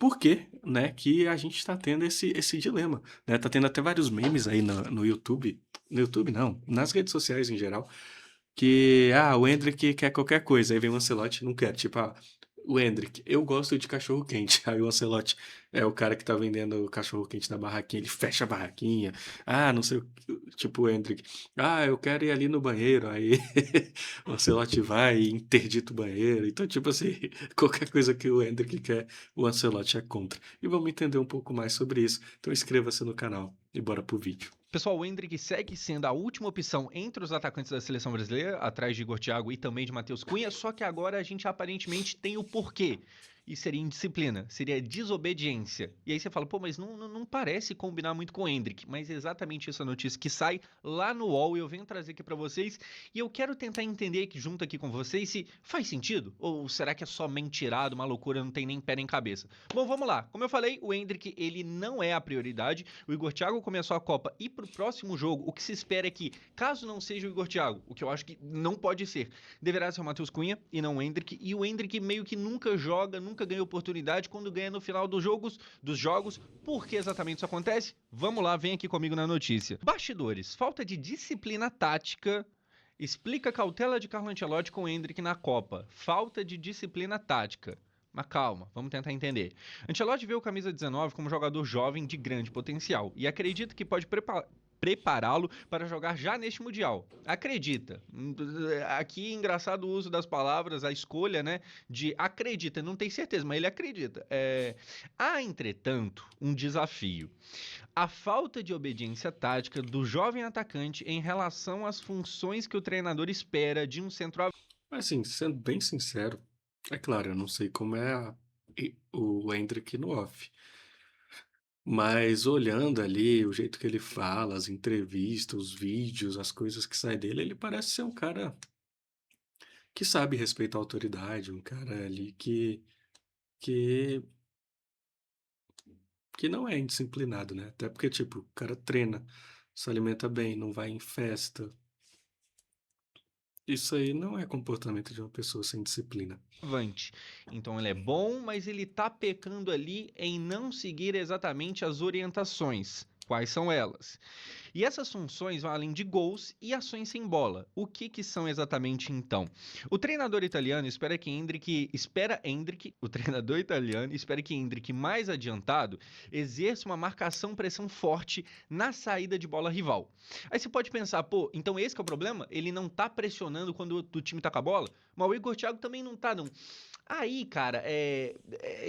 por que, né, que a gente está tendo esse dilema, né? Tá tendo até vários memes aí no YouTube, no YouTube não, nas redes sociais em geral, que, o Endrick quer qualquer coisa, aí vem o Ancelotti e não quer, tipo, o Endrick, eu gosto de cachorro quente, aí o Ancelotti é o cara que tá vendendo o cachorro quente na barraquinha, ele fecha a barraquinha, não sei, tipo o Endrick, eu quero ir ali no banheiro, aí o Ancelotti vai e interdita o banheiro, então tipo assim, qualquer coisa que o Endrick quer, o Ancelotti é contra. E vamos entender um pouco mais sobre isso, então inscreva-se no canal e bora pro vídeo. Pessoal, o Endrick segue sendo a última opção entre os atacantes da seleção brasileira, atrás de Igor Thiago e também de Matheus Cunha, só que agora a gente aparentemente tem o porquê. E seria indisciplina, seria desobediência. E aí você fala, pô, mas não parece combinar muito com o Endrick. Mas é exatamente essa notícia que sai lá no UOL e eu venho trazer aqui pra vocês. E eu quero tentar entender junto aqui com vocês se faz sentido ou será que é só mentirado, uma loucura, não tem nem pé nem cabeça. Bom, vamos lá. Como eu falei, o Endrick ele não é a prioridade. O Igor Thiago começou a Copa e pro próximo jogo, o que se espera é que, caso não seja o Igor Thiago, o que eu acho que não pode ser, deverá ser o Matheus Cunha e não o Endrick. E o Endrick meio que nunca joga, nunca ganha oportunidade. Quando ganha no final dos jogos, por que exatamente isso acontece? Vamos lá, vem aqui comigo na notícia. Bastidores, falta de disciplina tática explica cautela de Carlo Ancelotti com o Endrick na Copa. Falta de disciplina tática. Mas calma, vamos tentar entender. Ancelotti vê o camisa 19 como jogador jovem de grande potencial e acredita que pode prepará-lo para jogar já neste Mundial. Acredita. Aqui, engraçado o uso das palavras, a escolha, né, de acredita. Não tem certeza, mas ele acredita. Há, entretanto, um desafio. A falta de obediência tática do jovem atacante em relação às funções que o treinador espera de um centroavante. Mas assim, sendo bem sincero, é claro, eu não sei como é o Endrick no off, mas olhando ali o jeito que ele fala, as entrevistas, os vídeos, as coisas que saem dele, ele parece ser um cara que sabe respeitar a autoridade, um cara ali que, que não é indisciplinado, né? Até porque, tipo, o cara treina, se alimenta bem, não vai em festa. Isso aí não é comportamento de uma pessoa sem disciplina. Então ele é bom, mas ele tá pecando ali em não seguir exatamente as orientações. Quais são elas? E essas funções vão além de gols e ações sem bola. O que são exatamente então? O treinador italiano o treinador italiano espera que Endrick mais adiantado exerça uma marcação pressão forte na saída de bola rival. Aí você pode pensar, pô, então esse que é o problema? Ele não tá pressionando quando o time tá com a bola? Mas o Igor Thiago também não tá, não. Aí, cara,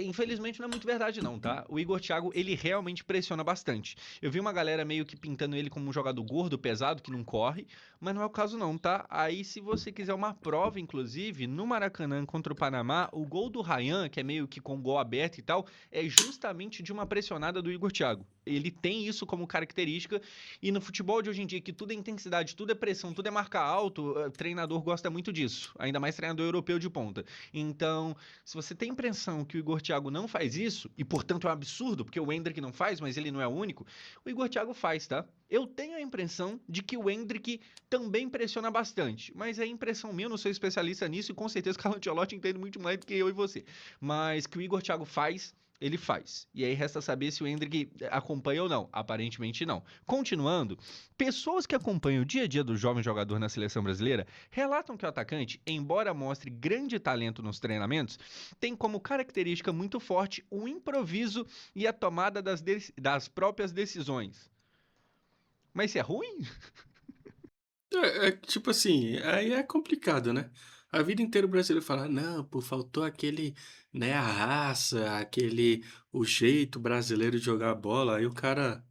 infelizmente não é muito verdade não, tá? O Igor Thiago, ele realmente pressiona bastante. Eu vi uma galera meio que pintando ele como um jogador gordo, pesado, que não corre, mas não é o caso não, tá? Aí, se você quiser uma prova, inclusive, no Maracanã contra o Panamá, o gol do Ryan, que é meio que com gol aberto e tal, é justamente de uma pressionada do Igor Thiago. Ele tem isso como característica, e no futebol de hoje em dia, que tudo é intensidade, tudo é pressão, tudo é marcar alto, treinador gosta muito disso, ainda mais treinador europeu de ponta. Então, se você tem a impressão que o Igor Thiago não faz isso, e portanto é um absurdo, porque o Endrick não faz, mas ele não é o único, o Igor Thiago faz, tá? Eu tenho a impressão de que o Endrick também pressiona bastante, mas é impressão minha, eu não sou especialista nisso e com certeza o Carlo Ancelotti entende muito mais do que eu e você. Mas que o Igor Thiago faz, ele faz. E aí resta saber se o Endrick acompanha ou não. Aparentemente não. Continuando, pessoas que acompanham o dia a dia do jovem jogador na seleção brasileira relatam que o atacante, embora mostre grande talento nos treinamentos, tem como característica muito forte o improviso e a tomada das próprias decisões. Mas isso é ruim? Tipo assim, aí é complicado, né? A vida inteira o brasileiro fala, não, pô, faltou aquele, né, a raça, o jeito brasileiro de jogar bola. Aí o cara,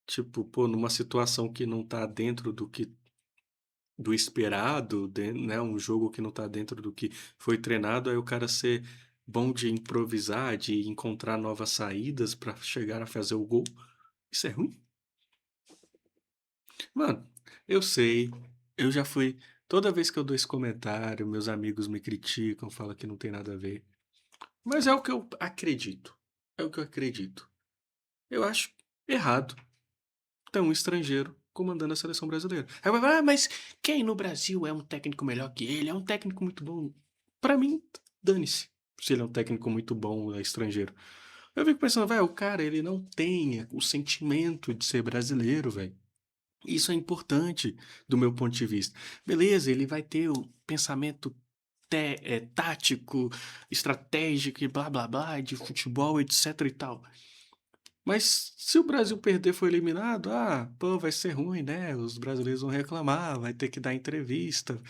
tipo, pô, numa situação que não tá dentro do esperado, né, um jogo que não tá dentro do que foi treinado, aí o cara ser bom de improvisar, de encontrar novas saídas pra chegar a fazer o gol. Isso é ruim? Mano, eu sei, eu já fui. Toda vez que eu dou esse comentário, meus amigos me criticam, falam que não tem nada a ver. Mas é o que eu acredito. É o que eu acredito. Eu acho errado ter um estrangeiro comandando a seleção brasileira. Aí vai falar, mas quem no Brasil é um técnico melhor que ele? É um técnico muito bom. Pra mim, dane-se se ele é um técnico muito bom, é estrangeiro. Eu fico pensando, velho, o cara, ele não tem o sentimento de ser brasileiro, velho. Isso é importante do meu ponto de vista. Beleza, ele vai ter o pensamento tático, estratégico e blá blá blá, de futebol, etc e tal. Mas se o Brasil perder for eliminado, pô, vai ser ruim, né? Os brasileiros vão reclamar, vai ter que dar entrevista.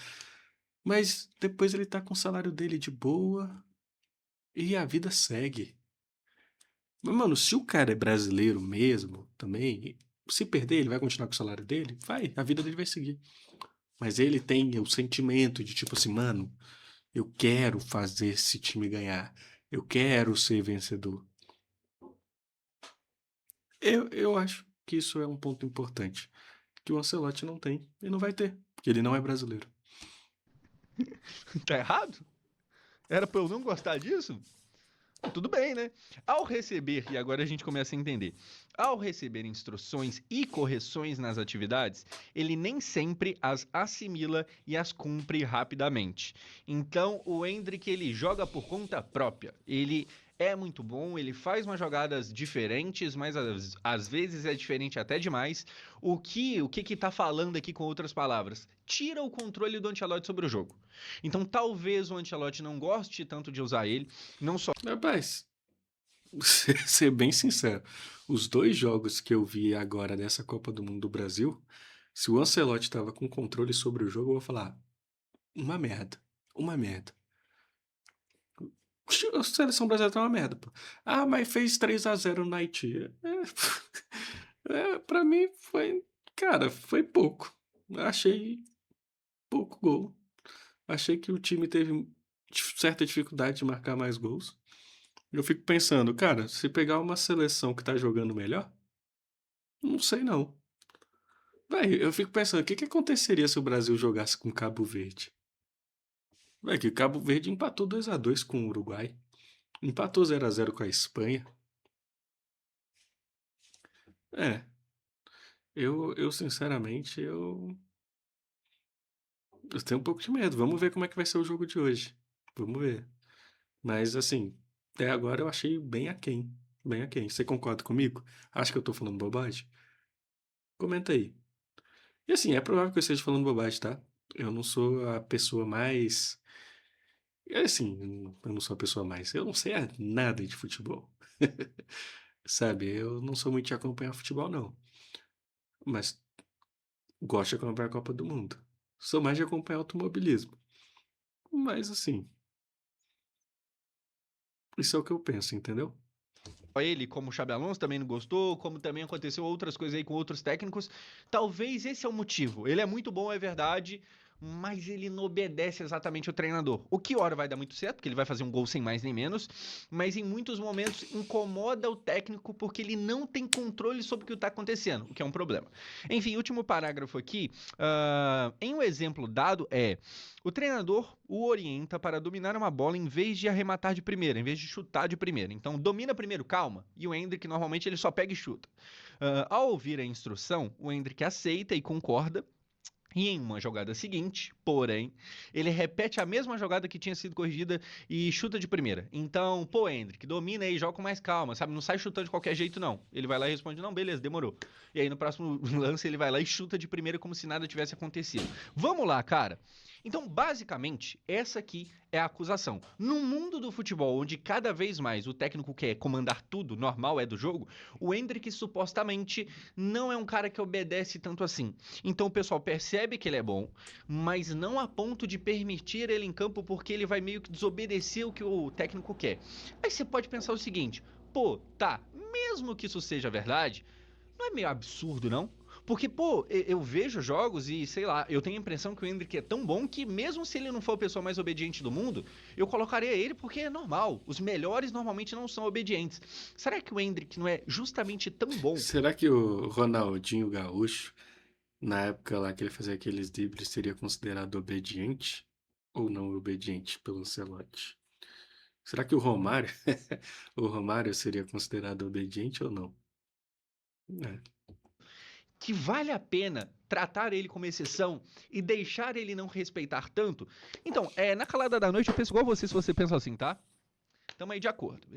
Mas depois ele tá com o salário dele de boa e a vida segue. Mas, mano, se o cara é brasileiro mesmo, também, se perder, ele vai continuar com o salário dele? Vai, a vida dele vai seguir. Mas ele tem o sentimento de tipo assim, mano, eu quero fazer esse time ganhar. Eu quero ser vencedor. Eu acho que isso é um ponto importante. Que o Ancelotti não tem. E não vai ter. Porque ele não é brasileiro. Tá errado? Era pra eu não gostar disso? Tudo bem, né? Ao receber, e agora a gente começa a entender, ao receber instruções e correções nas atividades, ele nem sempre as assimila e as cumpre rapidamente. Então, o Endrick, ele joga por conta própria. Ele é muito bom, ele faz umas jogadas diferentes, mas às vezes é diferente até demais. O que tá falando aqui com outras palavras? Tira o controle do Ancelotti sobre o jogo. Então, talvez o Ancelotti não goste tanto de usar ele, não só Rapaz, ser bem sincero, os dois jogos que eu vi agora dessa Copa do Mundo do Brasil, se o Ancelotti tava com controle sobre o jogo, eu vou falar, uma merda. Uma merda. A seleção brasileira tá uma merda, pô. Mas fez 3-0 no Haiti. Pra mim foi. Cara, foi pouco. Achei pouco gol. Achei que o time teve certa dificuldade de marcar mais gols. Eu fico pensando, cara, se pegar uma seleção que tá jogando melhor, não sei não. Véi, eu fico pensando, o que que aconteceria se o Brasil jogasse com Cabo Verde? Véi, que Cabo Verde empatou 2-2 com o Uruguai. Empatou 0-0 com a Espanha. É, eu sinceramente, eu tenho um pouco de medo. Vamos ver como é que vai ser o jogo de hoje. Vamos ver. Mas, assim, até agora eu achei bem aquém. Bem aquém. Você concorda comigo? Acha que eu tô falando bobagem? Comenta aí. E assim, é provável que eu esteja falando bobagem, tá? Eu não sou a pessoa mais. É assim, eu não sou a pessoa mais. Eu não sei nada de futebol. Sabe? Eu não sou muito de acompanhar futebol, não. Mas gosto de acompanhar a Copa do Mundo. Sou mais de acompanhar automobilismo. Mas assim, isso é o que eu penso, entendeu? ele, como o Xabi Alonso, também não gostou, como também aconteceu outras coisas aí com outros técnicos. Talvez esse é o motivo. Ele é muito bom, é verdade, mas ele não obedece exatamente o treinador. O que hora vai dar muito certo, porque ele vai fazer um gol sem mais nem menos, mas em muitos momentos incomoda o técnico porque ele não tem controle sobre o que está acontecendo, o que é um problema. Enfim, último parágrafo aqui. Em um exemplo dado o treinador o orienta para dominar uma bola em vez de arrematar de primeira, em vez de chutar de primeira. Então, domina primeiro, calma. E o Hendrick, normalmente, ele só pega e chuta. Ao ouvir a instrução, o Hendrick aceita e concorda. E em uma jogada seguinte, porém, ele repete a mesma jogada que tinha sido corrigida e chuta de primeira. Então, pô, Hendrick, domina aí, joga com mais calma, sabe? Não sai chutando de qualquer jeito, não. Ele vai lá e responde, não, beleza, demorou. E aí no próximo lance ele vai lá e chuta de primeira como se nada tivesse acontecido. Vamos lá, cara. Então, basicamente, essa aqui é a acusação. No mundo do futebol, onde cada vez mais o técnico quer comandar tudo, normal é do jogo, o Hendrick supostamente não é um cara que obedece tanto assim. Então o pessoal percebe que ele é bom, mas não a ponto de permitir ele em campo porque ele vai meio que desobedecer o que o técnico quer. Aí você pode pensar o seguinte: pô, tá, mesmo que isso seja verdade, não é meio absurdo, não? Porque, pô, eu vejo jogos e, sei lá, eu tenho a impressão que o Hendrick é tão bom que, mesmo se ele não for a pessoa mais obediente do mundo, eu colocaria ele porque é normal. Os melhores normalmente não são obedientes. Será que o Hendrick não é justamente tão bom? Será que o Ronaldinho Gaúcho, na época lá que ele fazia aqueles dribles, seria considerado obediente ou não obediente pelo Ancelotti? Será que o Romário, o Romário seria considerado obediente ou não? É. Que vale a pena tratar ele como exceção e deixar ele não respeitar tanto? Então, na calada da noite eu penso igual você se você pensa assim, tá? Tamo aí de acordo.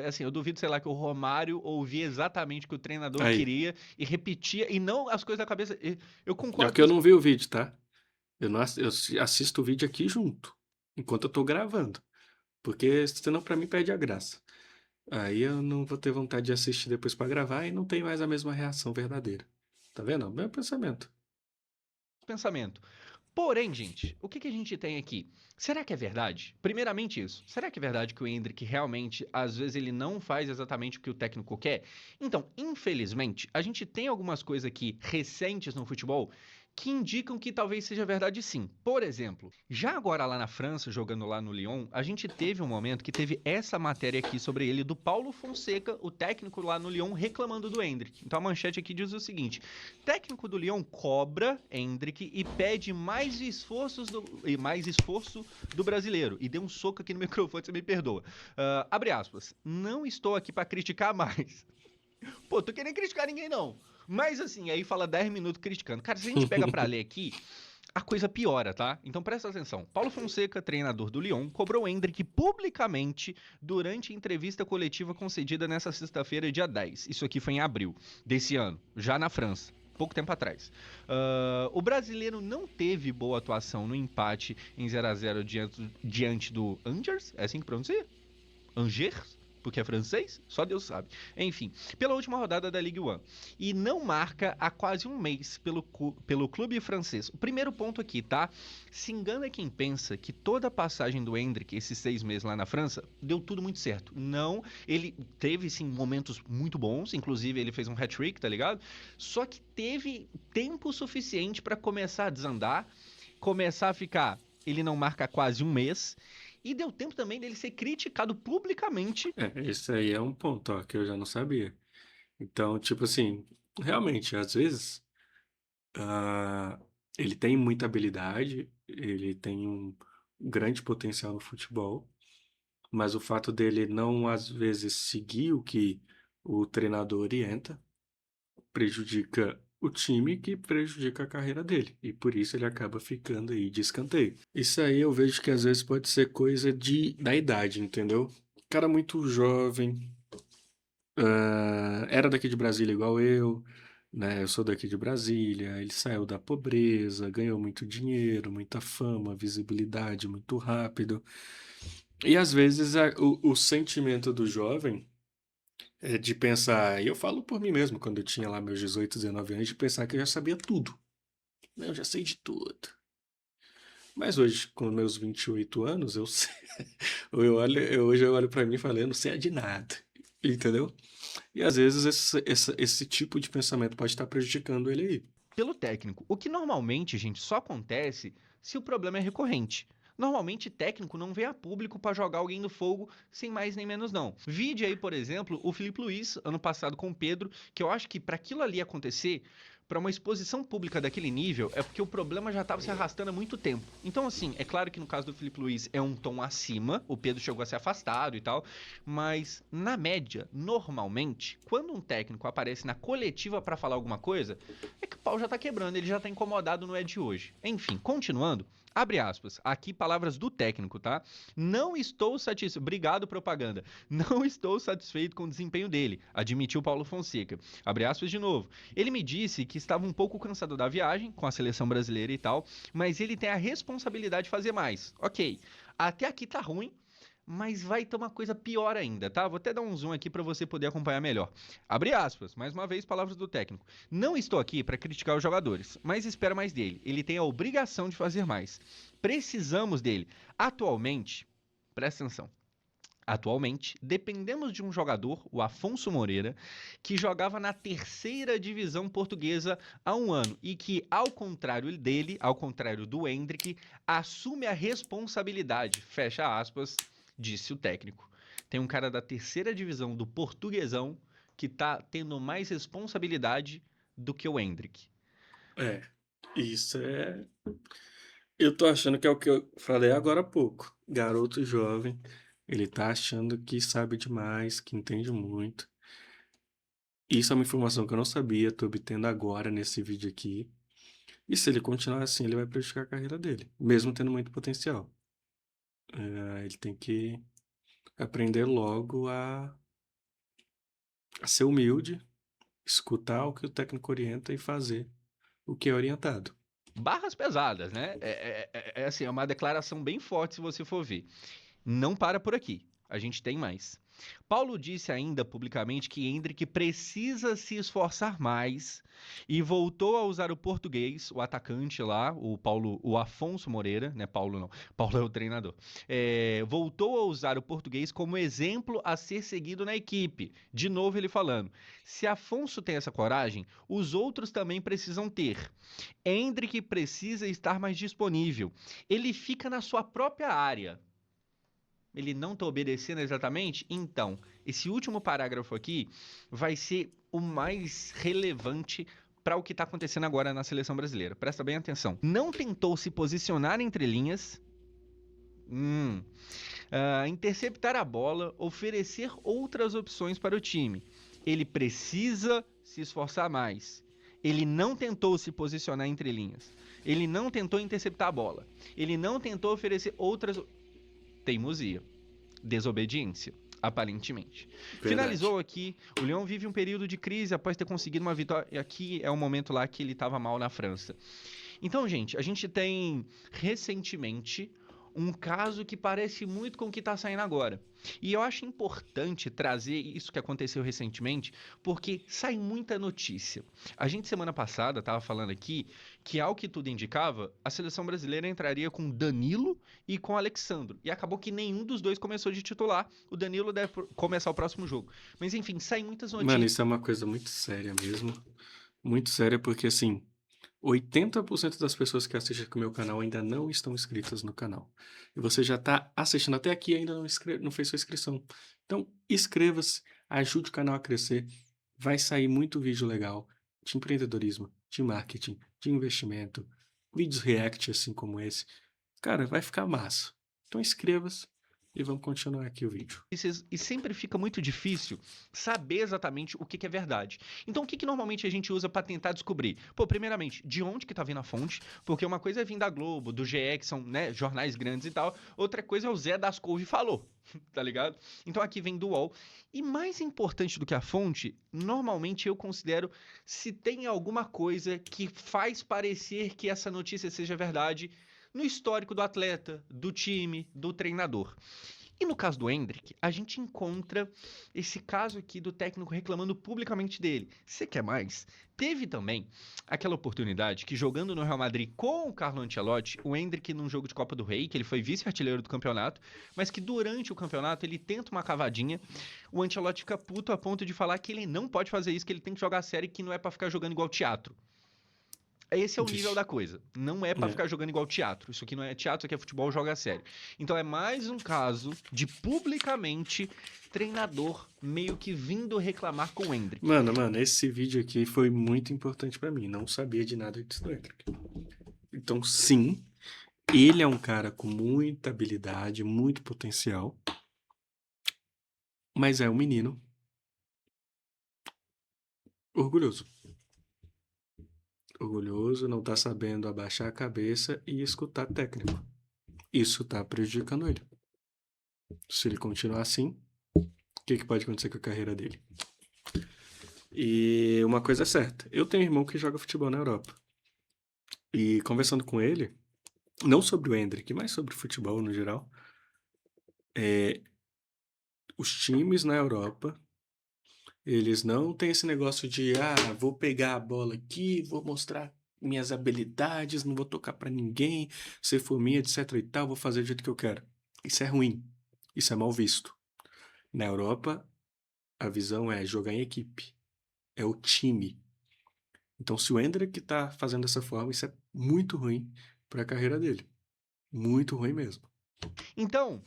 Assim, eu duvido, sei lá, que o Romário ouvia exatamente o que o treinador Aí, queria e repetia, e não as coisas da cabeça. Eu é concordo porque com eu isso. não vi o vídeo, tá? Eu não ass- eu assi- assisto o vídeo aqui junto, enquanto eu tô gravando, porque senão pra mim perde a graça. Aí eu não vou ter vontade de assistir depois pra gravar e não tem mais a mesma reação verdadeira. Tá vendo? É o meu pensamento. Pensamento. Porém, gente, o que que a gente tem aqui? Será que é verdade? Primeiramente isso. Será que é verdade que o Endrick realmente, às vezes, ele não faz exatamente o que o técnico quer? Então, infelizmente, a gente tem algumas coisas aqui recentes no futebol que indicam que talvez seja verdade sim. Por exemplo, já agora lá na França, jogando lá no Lyon, a gente teve um momento que teve essa matéria aqui sobre ele do Paulo Fonseca, o técnico lá no Lyon, reclamando do Endrick. Então a manchete aqui diz o seguinte: técnico do Lyon cobra Endrick e pede mais esforço do brasileiro. E deu um soco aqui no microfone, você me perdoa. Abre aspas. Não estou aqui para criticar mais. Pô, tô querendo criticar ninguém não. Mas assim, aí fala 10 minutos criticando. Cara, se a gente pega pra ler aqui, a coisa piora, tá? Então presta atenção. Paulo Fonseca, treinador do Lyon, cobrou Endrick publicamente durante a entrevista coletiva concedida nessa sexta-feira, dia 10. Isso aqui foi em abril desse ano, já na França. Pouco tempo atrás. O brasileiro não teve boa atuação no empate em 0-0 diante do Angers, é assim que pronuncia? Angers? Porque é francês? Só Deus sabe. Enfim, pela última rodada da Ligue 1. E não marca há quase um mês pelo clube francês. O primeiro ponto aqui, tá? Se engana quem pensa que toda a passagem do Endrick, esses 6 meses lá na França, deu tudo muito certo. Não, ele teve sim momentos muito bons, inclusive ele fez um hat-trick, tá ligado? Só que teve tempo suficiente para começar a desandar, começar a ficar. Ele não marca há quase um mês. E deu tempo também dele ser criticado publicamente. É, esse aí é um ponto, ó, que eu já não sabia. Então, tipo assim, realmente, às vezes, ah, ele tem muita habilidade, ele tem um grande potencial no futebol, mas o fato dele não, às vezes, seguir o que o treinador orienta prejudica o time que prejudica a carreira dele. E por isso ele acaba ficando aí de escanteio. Isso aí eu vejo que às vezes pode ser coisa da idade, entendeu? Cara muito jovem, era daqui de Brasília igual eu, né? Eu sou daqui de Brasília. Ele saiu da pobreza, ganhou muito dinheiro, muita fama, visibilidade muito rápido. E às vezes o sentimento do jovem é de pensar, e eu falo por mim mesmo, quando eu tinha lá meus 18, 19 anos, de pensar que eu já sabia tudo. Né? Eu já sei de tudo. Mas hoje, com meus 28 anos, eu sei. Hoje eu olho pra mim e falo, eu não sei de nada. Entendeu? E às vezes esse tipo de pensamento pode estar prejudicando ele aí. Pelo técnico. O que normalmente, gente, só acontece se o problema é recorrente. Normalmente, técnico não vem a público para jogar alguém no fogo sem mais nem menos não. Vide aí, por exemplo, o Felipe Luiz, ano passado com o Pedro, que eu acho que para aquilo ali acontecer, para uma exposição pública daquele nível, é porque o problema já estava se arrastando há muito tempo. Então, assim, é claro que no caso do Felipe Luiz é um tom acima, o Pedro chegou a ser afastado e tal, mas na média, normalmente, quando um técnico aparece na coletiva para falar alguma coisa, é que o pau já tá quebrando, ele já tá incomodado, não é de hoje. Enfim, continuando, abre aspas, aqui palavras do técnico, tá? Não estou satisfeito, obrigado propaganda, não estou satisfeito com o desempenho dele, admitiu Paulo Fonseca. Abre aspas de novo. Ele me disse que estava um pouco cansado da viagem, com a seleção brasileira e tal, mas ele tem a responsabilidade de fazer mais. Ok, até aqui tá ruim, mas vai ter uma coisa pior ainda, tá? Vou até dar um zoom aqui para você poder acompanhar melhor. Abre aspas, mais uma vez, palavras do técnico. Não estou aqui para criticar os jogadores, mas espero mais dele. Ele tem a obrigação de fazer mais. Precisamos dele. Atualmente, presta atenção. Atualmente, dependemos de um jogador, o Afonso Moreira, que jogava na terceira divisão portuguesa há um ano e que, ao contrário dele, ao contrário do Endrick, assume a responsabilidade, fecha aspas, disse o técnico. Tem um cara da terceira divisão do Portuguesão que tá tendo mais responsabilidade do que o Endrick. É, isso é. Eu tô achando que é o que eu falei agora há pouco. Garoto jovem, ele tá achando que sabe demais, que entende muito. Isso é uma informação que eu não sabia, tô obtendo agora nesse vídeo aqui. E se ele continuar assim, ele vai prejudicar a carreira dele, mesmo tendo muito potencial. Ele tem que Aprender logo a ser humilde, escutar o que o técnico orienta e fazer o que é orientado. Barras pesadas, né? É assim, é uma declaração bem forte se você for ver. Não para por aqui. A gente tem mais. Paulo disse ainda publicamente que Endrick precisa se esforçar mais e voltou a usar o português, o atacante lá, o Afonso Moreira, né? Paulo não, Paulo é o treinador. Voltou a usar o português como exemplo a ser seguido na equipe. De novo ele falando: se Afonso tem essa coragem, os outros também precisam ter. Endrick precisa estar mais disponível. Ele fica na sua própria área. Ele não está obedecendo exatamente? Então, esse último parágrafo aqui vai ser o mais relevante para o que está acontecendo agora na seleção brasileira. Presta bem atenção. Não tentou se posicionar entre linhas, interceptar a bola, oferecer outras opções para o time. Ele precisa se esforçar mais. Ele não tentou se posicionar entre linhas. Ele não tentou interceptar a bola. Ele não tentou oferecer outras... Teimosia. Desobediência, aparentemente. Verdade. Finalizou aqui. O Lyon vive um período de crise após ter conseguido uma vitória. E aqui é o momento lá que ele estava mal na França. Então, gente, a gente tem recentemente um caso que parece muito com o que está saindo agora. E eu acho importante trazer isso que aconteceu recentemente, porque sai muita notícia. A gente, semana passada, estava falando aqui que, ao que tudo indicava, a seleção brasileira entraria com Danilo e com Alexandro. E acabou que nenhum dos dois começou de titular. O Danilo deve começar o próximo jogo. Mas, enfim, sai muitas notícias. Mano, isso é uma coisa muito séria mesmo. Muito séria, porque assim, 80% das pessoas que assistem aqui o meu canal ainda não estão inscritas no canal. E você já está assistindo até aqui e ainda não fez sua inscrição. Então, inscreva-se, ajude o canal a crescer. Vai sair muito vídeo legal de empreendedorismo, de marketing, de investimento, vídeos react assim como esse. Cara, vai ficar massa. Então inscreva-se e vamos continuar aqui o vídeo. E sempre fica muito difícil saber exatamente o que é verdade. Então, o que normalmente a gente usa para tentar descobrir? Pô, primeiramente, de onde que tá vindo a fonte? Porque uma coisa é vir da Globo, do GE, que são, né, jornais grandes e tal. Outra coisa é o Zé das Couve falou, tá ligado? Então, aqui vem do UOL. E mais importante do que a fonte, normalmente eu considero se tem alguma coisa que faz parecer que essa notícia seja verdade no histórico do atleta, do time, do treinador. E no caso do Endrick, a gente encontra esse caso aqui do técnico reclamando publicamente dele. Você quer mais? Teve também aquela oportunidade que, jogando no Real Madrid com o Carlo Ancelotti, o Endrick num jogo de Copa do Rei, que ele foi vice-artilheiro do campeonato, mas que durante o campeonato ele tenta uma cavadinha, o Ancelotti fica puto a ponto de falar que ele não pode fazer isso, que ele tem que jogar sério e que não é pra ficar jogando igual teatro. Esse é o nível da coisa. Não é pra ficar jogando igual teatro. Isso aqui não é teatro, isso aqui é futebol, joga a sério. Então é mais um caso de publicamente treinador meio que vindo reclamar com o Endrick. Mano, esse vídeo aqui foi muito importante pra mim. Não sabia de nada disso do Endrick. Então, sim, ele é um cara com muita habilidade, muito potencial. Mas é um menino orgulhoso. Orgulhoso, não tá sabendo abaixar a cabeça e escutar técnico. Isso tá prejudicando ele. Se ele continuar assim, o que pode acontecer com a carreira dele? E uma coisa é certa, eu tenho um irmão que joga futebol na Europa. E conversando com ele, não sobre o Endrick, mas sobre futebol no geral, os times na Europa, eles não têm esse negócio de, vou pegar a bola aqui, vou mostrar minhas habilidades, não vou tocar pra ninguém, se for minha, etc e tal, vou fazer do jeito que eu quero. Isso é ruim, isso é mal visto. Na Europa, a visão é jogar em equipe, é o time. Então, se o Endrick tá fazendo dessa forma, isso é muito ruim para a carreira dele. Muito ruim mesmo. Então,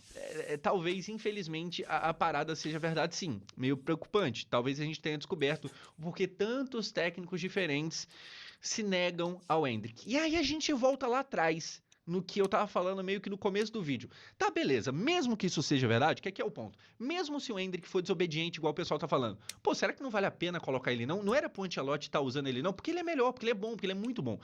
talvez, infelizmente, a parada seja verdade, sim. Meio preocupante. Talvez a gente tenha descoberto porque tantos técnicos diferentes se negam ao Endrick. E aí a gente volta lá atrás, no que eu tava falando meio que no começo do vídeo. Tá, beleza, mesmo que isso seja verdade, que aqui é o ponto. Mesmo se o Endrick for desobediente, igual o pessoal tá falando, pô, será que não vale a pena colocar ele não? Não era pro Ancelotti estar usando ele não? Porque ele é melhor, porque ele é bom, porque ele é muito bom.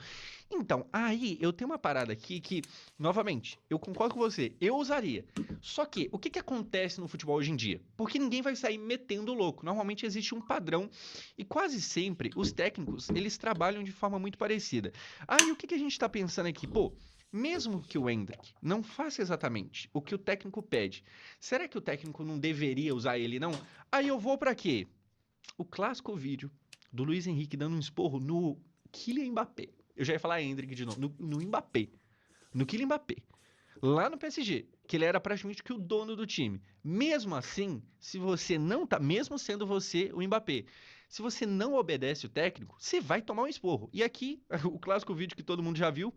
Então, aí eu tenho uma parada aqui que, novamente, eu concordo com você, eu usaria. Só que, o que que acontece no futebol hoje em dia? Porque ninguém vai sair metendo louco. Normalmente existe um padrão e quase sempre os técnicos, eles trabalham de forma muito parecida. Aí o que que a gente tá pensando aqui? Pô, mesmo que o Endrick não faça exatamente o que o técnico pede, será que o técnico não deveria usar ele, não? Aí eu vou pra quê? O clássico vídeo do Luiz Henrique dando um esporro no Kylian Mbappé. Eu já ia falar Endrick de novo, no Mbappé. No Kylian Mbappé. Lá no PSG, que ele era praticamente que o dono do time. Mesmo assim, se você não tá, mesmo sendo você o Mbappé, se você não obedece o técnico, você vai tomar um esporro. E aqui, o clássico vídeo que todo mundo já viu.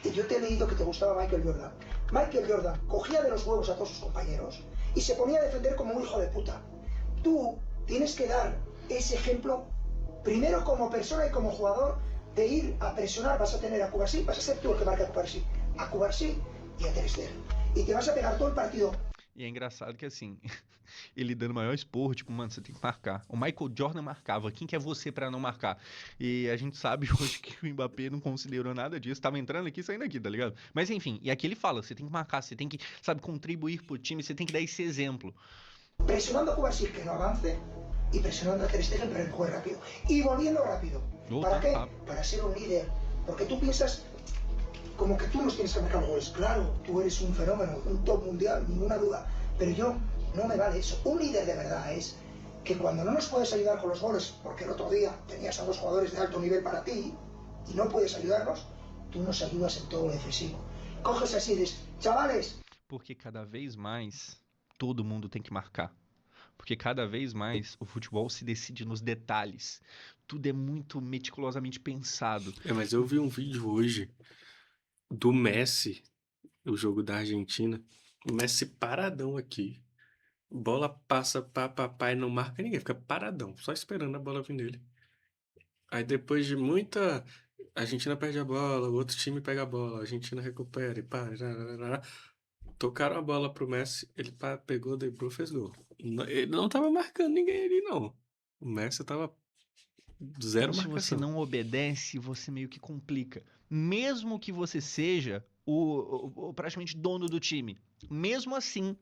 Yo te he leído que te gustaba Michael Jordan. Michael Jordan cogía de los huevos a todos sus compañeros y se ponía a defender como un hijo de puta. Tú tienes que dar ese ejemplo, primero como persona y como jugador, de ir a presionar. Vas a tener a Cubarsí, vas a ser tú el que marca a Cubarsí y a Ter Stegen. Y te vas a pegar todo el partido. E é engraçado que assim, ele dando o maior esporro, tipo, mano, você tem que marcar. O Michael Jordan marcava, quem que é você pra não marcar? E a gente sabe hoje que o Mbappé não considerou nada disso, tava entrando aqui e saindo aqui, tá ligado? Mas enfim, e aqui ele fala, você tem que marcar, você tem que, sabe, contribuir pro time, você tem que dar esse exemplo. Presionando a Cubarsí que no avance y presionando a Ter Stegen para que juegue rápido. Y volviendo rápido. ¿Para qué? Para ser un líder. Porque tú piensas como que tú nos tienes que marcar los goles. Claro, tú eres un fenómeno, un top mundial, ninguna duda. Pero yo, no me vale eso. Un líder de verdad es que cuando no nos puedes ayudar con los goles, porque el otro día tenías a dos jugadores de alto nivel para ti y no puedes ayudarnos, tú nos ayudas en todo lo defensivo. Coges así y dices, chavales. Porque cada vez mais todo mundo tem que marcar. Porque cada vez mais o futebol se decide nos detalhes. Tudo é muito meticulosamente pensado. Mas eu vi um vídeo hoje do Messi, o jogo da Argentina. O Messi paradão aqui. Bola passa pra papai, não marca ninguém, fica paradão, só esperando a bola vir nele. Aí depois de muita. A Argentina perde a bola, o outro time pega a bola, a Argentina recupera e pá. Tocaram a bola pro Messi, ele pegou, driblou, fez gol. Ele não tava marcando ninguém ali, não. O Messi tava zero Então, se você marcação. não obedece, você meio que complica. Mesmo que você seja o praticamente dono do time. Mesmo assim,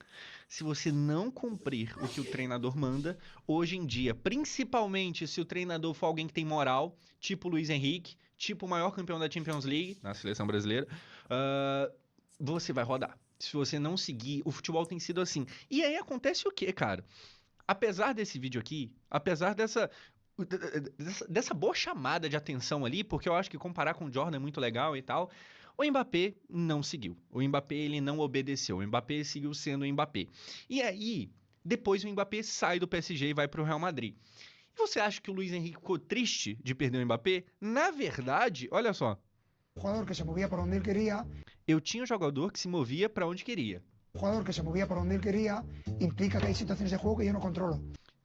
se você não cumprir o que o treinador manda, hoje em dia, principalmente se o treinador for alguém que tem moral, tipo o Luiz Henrique, tipo o maior campeão da Champions League, na seleção brasileira, você vai rodar. Se você não seguir, o futebol tem sido assim. E aí acontece o quê, cara? Apesar desse vídeo aqui, apesar dessa boa chamada de atenção ali, porque eu acho que comparar com o Jordan é muito legal e tal, o Mbappé não seguiu. O Mbappé, ele não obedeceu. O Mbappé seguiu sendo o Mbappé. E aí, depois o Mbappé sai do PSG e vai pro Real Madrid. E você acha que o Luiz Henrique ficou triste de perder o Mbappé? Na verdade, olha só. Jugador que se movía por donde él quería. Eu tinha um jogador que se movia para onde queria. Jugador que se movía por donde él quería implica que hay situaciones de juego que yo no controlo.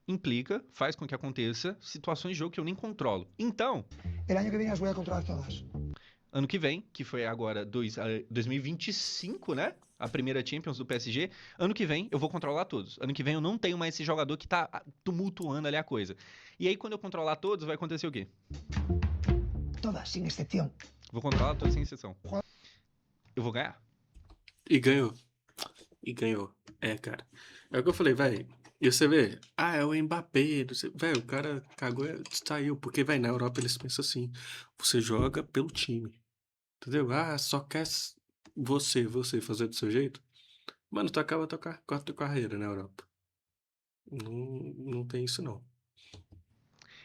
Implica, faz com que aconteça situações de jogo que eu nem controlo. Então, El año que viene las voy a controlar todas. ano que vem, que foi agora 2025, né? A primeira Champions do PSG. Ano que vem eu vou controlar todos. Ano que vem eu não tenho mais esse jogador que tá tumultuando ali a coisa. E aí, quando eu controlar todos, vai acontecer o quê? Todas, sin excepción. Vou controlar todos sem exceção. Eu vou ganhar. E ganhou. É, cara. É o que eu falei, velho. E você vê, é o Mbappé. Velho, o cara cagou e saiu. Porque, velho, na Europa eles pensam assim: você joga pelo time. Entendeu? Só quer você fazer do seu jeito. Mano, tu acaba com a tua carreira na Europa. Não tem isso, não.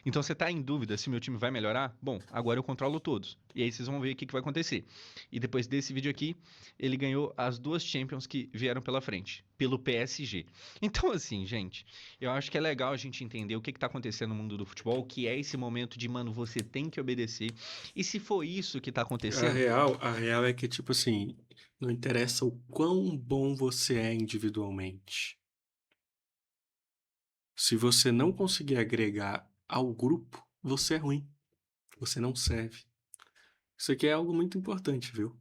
Então você tá em dúvida se meu time vai melhorar? Bom, agora eu controlo todos. E aí vocês vão ver o que vai acontecer. E depois desse vídeo aqui, ele ganhou as duas Champions que vieram pela frente, pelo PSG. Então assim, gente, eu acho que é legal a gente entender o que tá acontecendo no mundo do futebol, que é esse momento de, mano, você tem que obedecer. E se for isso que tá acontecendo... A real é que, tipo assim, não interessa o quão bom você é individualmente. Se você não conseguir agregar ao grupo, você é ruim. Você não serve. Isso aqui é algo muito importante, viu?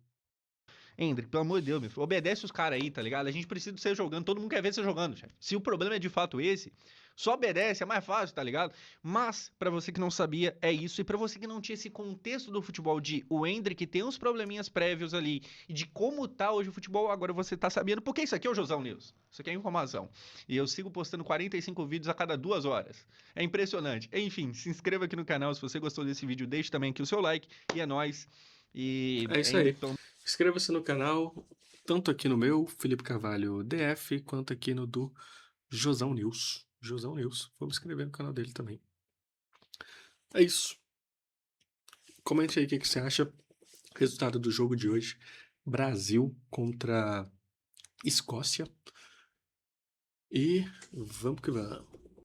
Hendrick, pelo amor de Deus, meu filho, obedece os caras aí, tá ligado? A gente precisa de você jogando, todo mundo quer ver você jogando, chefe. Se o problema é de fato esse, só obedece, é mais fácil, tá ligado? Mas, pra você que não sabia, é isso. E pra você que não tinha esse contexto do futebol de o Hendrick tem uns probleminhas prévios ali e de como tá hoje o futebol, agora você tá sabendo. Porque isso aqui é o Josão News. Isso aqui é informação. E eu sigo postando 45 vídeos a cada 2 horas. É impressionante. Enfim, se inscreva aqui no canal se você gostou desse vídeo. Deixe também aqui o seu like. E é nóis. E É isso aí. Inscreva-se no canal, tanto aqui no meu, Felipe Carvalho DF, quanto aqui no do Josão News. Josão News. Vamos inscrever no canal dele também. É isso. Comente aí o que você acha. Resultado do jogo de hoje. Brasil contra Escócia. E vamos que vamos.